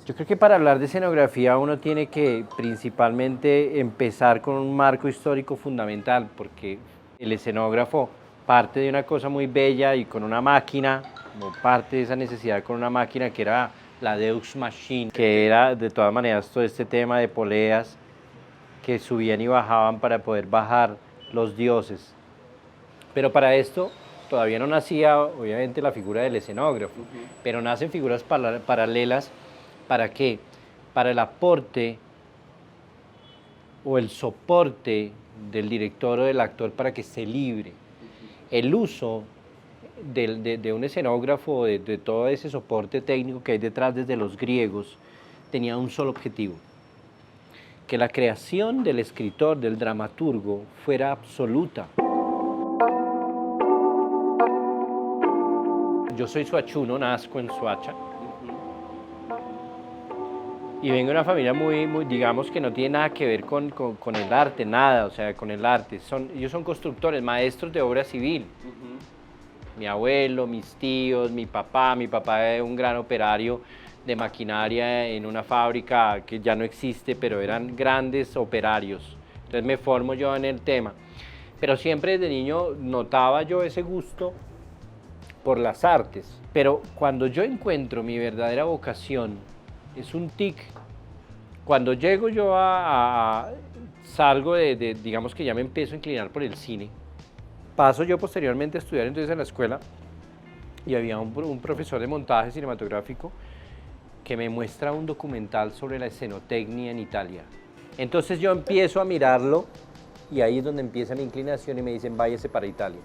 Yo creo que para hablar de escenografía uno tiene que principalmente empezar con un marco histórico fundamental, porque el escenógrafo parte de una cosa muy bella y con una máquina, como parte de esa necesidad con una máquina que era la Deux Machine, que era de todas maneras todo este tema de poleas que subían y bajaban para poder bajar los dioses. Pero para esto todavía no nacía obviamente la figura del escenógrafo, pero nacen figuras paralelas. ¿Para qué? Para el aporte o el soporte del director o del actor para que esté libre. El uso de un escenógrafo, de todo ese soporte técnico que hay detrás desde los griegos, tenía un solo objetivo: que la creación del escritor, del dramaturgo, fuera absoluta. Yo soy suachuno, nazco en Suacha. Y vengo de una familia muy, digamos que no tiene nada que ver con el arte, nada, o sea, con el arte. Ellos son constructores, maestros de obra civil. Mi abuelo, mis tíos, mi papá es un gran operario de maquinaria en una fábrica que ya no existe, pero eran grandes operarios. Entonces me formo yo en el tema. Pero siempre desde niño notaba yo ese gusto por las artes. Pero cuando yo encuentro mi verdadera vocación, es un tic. Cuando llego yo salgo digamos que ya me empiezo a inclinar por el cine. Paso yo posteriormente a estudiar entonces en la escuela y había un profesor de montaje cinematográfico que me muestra un documental sobre la escenotecnia en Italia. Entonces yo empiezo a mirarlo y ahí es donde empieza mi inclinación y me dicen váyase para Italia.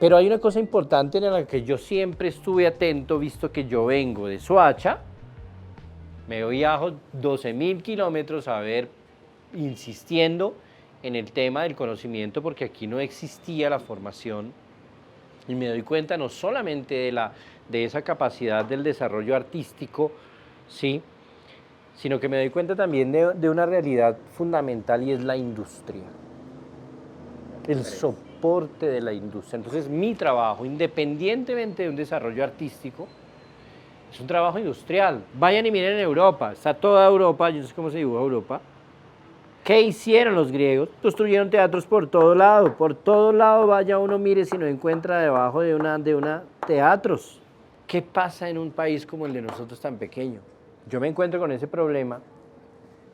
Pero hay una cosa importante en la que yo siempre estuve atento, visto que yo vengo de Soacha. Me viajo 12.000 kilómetros a ver, insistiendo en el tema del conocimiento, porque aquí no existía la formación, y me doy cuenta no solamente de esa capacidad del desarrollo artístico, ¿sí?, sino que me doy cuenta también de una realidad fundamental, y es la industria, el soporte de la industria. Entonces mi trabajo, independientemente de un desarrollo artístico, es un trabajo industrial. Vayan y miren en Europa, está toda Europa, yo no sé cómo se dibuja Europa. ¿Qué hicieron los griegos? Construyeron teatros por todo lado vaya uno, mire si no encuentra debajo de una teatros. ¿Qué pasa en un país como el de nosotros tan pequeño? Yo me encuentro con ese problema,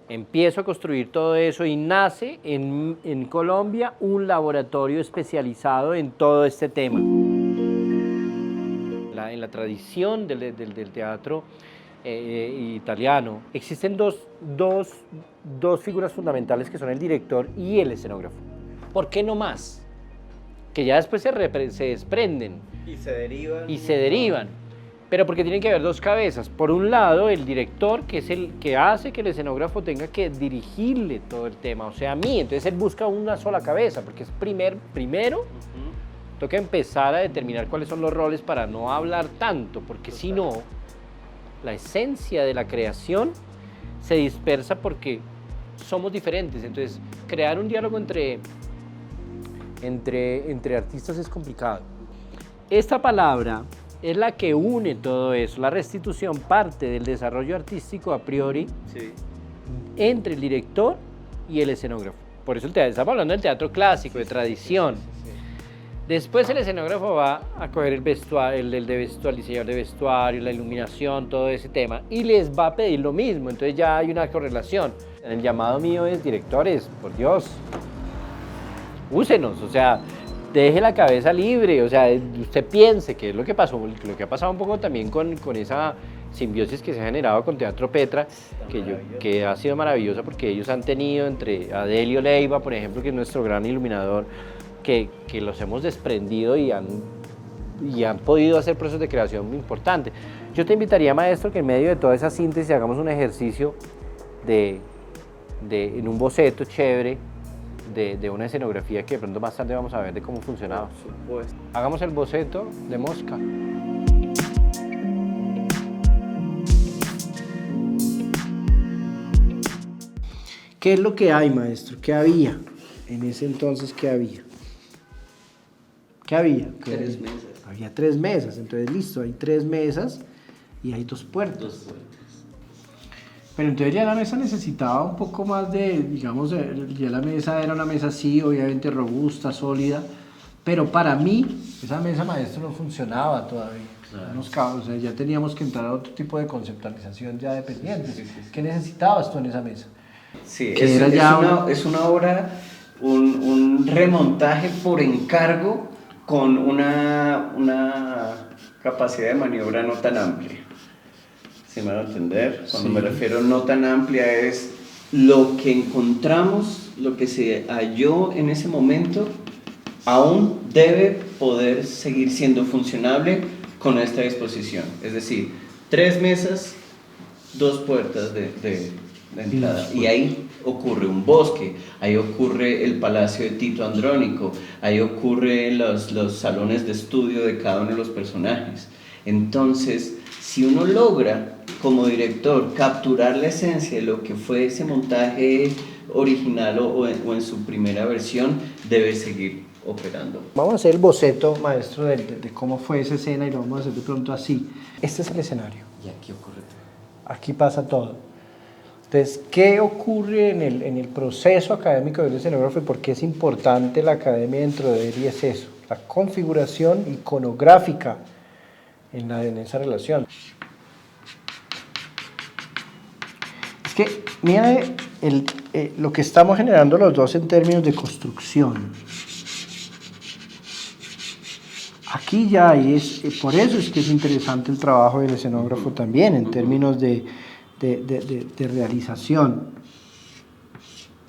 empiezo a construir todo eso y nace en Colombia un laboratorio especializado en todo este tema. En la tradición del teatro italiano existen dos figuras fundamentales que son el director y el escenógrafo. ¿Por qué no más? Que ya después se desprenden y se derivan, pero porque tienen que haber dos cabezas. Por un lado, el director, que es el que hace que el escenógrafo tenga que dirigirle todo el tema, o sea, a mí. Entonces él busca una sola cabeza, porque es primero toca empezar a determinar cuáles son los roles para no hablar tanto, porque si no, la esencia de la creación se dispersa porque somos diferentes. Entonces, crear un diálogo entre artistas es complicado. Esta palabra es la que une todo eso. La restitución parte del desarrollo artístico a priori, sí, entre el director y el escenógrafo. Por eso estamos hablando del teatro clásico, de tradición. Después el escenógrafo va a coger el vestuario, el diseñador de vestuario, la iluminación, todo ese tema, y les va a pedir lo mismo. Entonces ya hay una correlación. El llamado mío es: directores, por Dios, úsenos, o sea, deje la cabeza libre, o sea, usted piense, que es lo que pasó, lo que ha pasado un poco también con esa simbiosis que se ha generado con Teatro Petra, que ha sido maravillosa, porque ellos han tenido entre Adelio Leiva, por ejemplo, que es nuestro gran iluminador, que los hemos desprendido y han podido hacer procesos de creación muy importantes. Yo te invitaría, maestro, que en medio de toda esa síntesis hagamos un ejercicio en un boceto chévere de una escenografía que de pronto más tarde vamos a ver de cómo funcionaba. Por supuesto. Hagamos el boceto de Mosca. ¿Qué es lo que hay, maestro? ¿Qué había? En ese entonces, ¿qué había? ¿Qué había? 3 mesas. Había 3 mesas, entonces listo, hay 3 mesas y hay 2 puertas. 2 puertas. Pero entonces ya la mesa necesitaba un poco más de, digamos, ya la mesa era una mesa así, obviamente robusta, sólida, pero para mí esa mesa maestro no funcionaba todavía. Claro. O sea, ya teníamos que entrar a otro tipo de conceptualización ya dependiente. Sí, sí, sí. ¿Qué necesitabas tú en esa mesa? Sí, es una obra, un remontaje por encargo con una capacidad de maniobra no tan amplia. ¿Sí me van a entender? Cuando me refiero no tan amplia es lo que encontramos, lo que se halló en ese momento, aún debe poder seguir siendo funcionable con esta disposición. Es decir, 3 mesas, 2 puertas de entrada. Y ahí ocurre un bosque, ahí ocurre el palacio de Tito Andrónico, ahí ocurre los salones de estudio de cada uno de los personajes. Entonces, si uno logra como director capturar la esencia de lo que fue ese montaje original o en su primera versión, debe seguir operando. Vamos a hacer el boceto, maestro, de cómo fue esa escena y lo vamos a hacer de pronto así. Este es el escenario. Y aquí ocurre todo. Aquí pasa todo. Entonces, ¿qué ocurre en el proceso académico del escenógrafo y por qué es importante la academia dentro de él? Y es eso, la configuración iconográfica en esa relación. Es que, mira lo que estamos generando los dos en términos de construcción. Aquí ya por eso es que es interesante el trabajo del escenógrafo también, en términos de realización.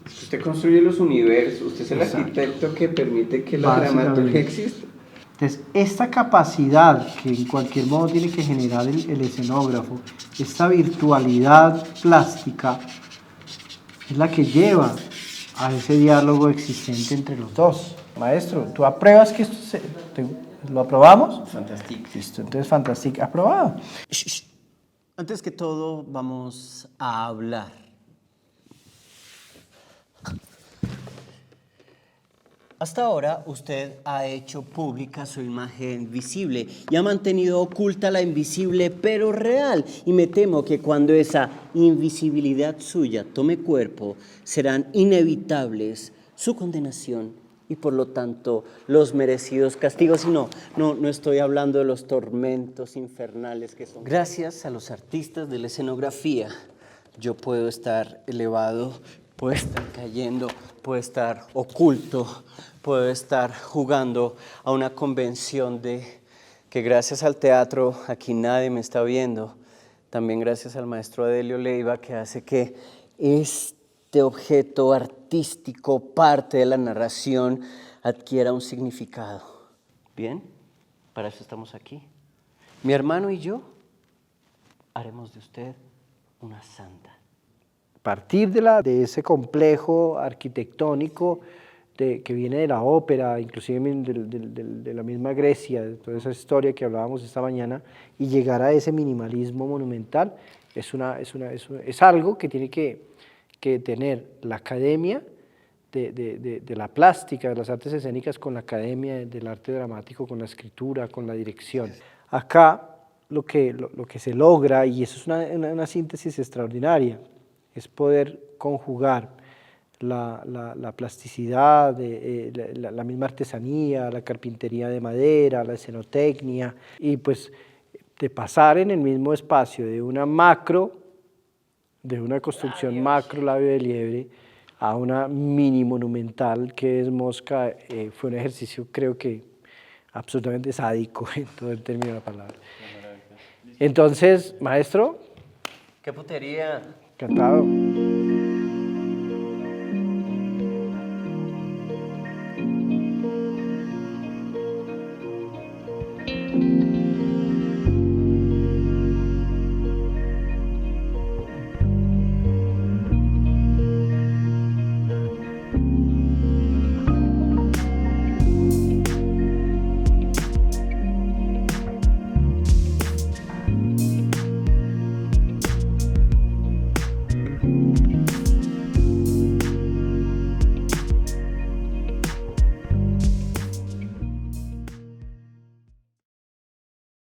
Usted construye los universos, usted es el arquitecto que permite que la dramaturgia exista. Entonces, esta capacidad que en cualquier modo tiene que generar el escenógrafo, esta virtualidad plástica, es la que lleva a ese diálogo existente entre los dos. Maestro, ¿tú apruebas que esto lo aprobamos? Fantástico. Listo, entonces fantástico, aprobado. Antes que todo, vamos a hablar. Hasta ahora usted ha hecho pública su imagen visible y ha mantenido oculta la invisible pero real. Y me temo que cuando esa invisibilidad suya tome cuerpo, serán inevitables su condenación y por lo tanto los merecidos castigos. Y no estoy hablando de los tormentos infernales que son. Gracias a los artistas de la escenografía, yo puedo estar elevado, puedo estar cayendo, puedo estar oculto, puedo estar jugando a una convención de que gracias al teatro aquí nadie me está viendo. También gracias al maestro Adelio Leiva, que hace que este objeto artístico, parte de la narración, adquiera un significado. Bien, para eso estamos aquí. Mi hermano y yo haremos de usted una santa. A partir de ese complejo arquitectónico que viene de la ópera, inclusive de la misma Grecia, de toda esa historia que hablábamos esta mañana, y llegar a ese minimalismo monumental, es algo que tiene que tener la academia de la plástica, de las artes escénicas, con la academia del arte dramático, con la escritura, con la dirección. Acá lo que se logra, y eso es una síntesis extraordinaria, es poder conjugar la plasticidad, la misma artesanía, la carpintería de madera, la escenotecnia, y pues de pasar en el mismo espacio de una construcción macro labio de liebre, a una mini monumental que es Mosca, fue un ejercicio creo que absolutamente sádico en todo el término de la palabra. Entonces, maestro. ¡Qué putería! Encantado.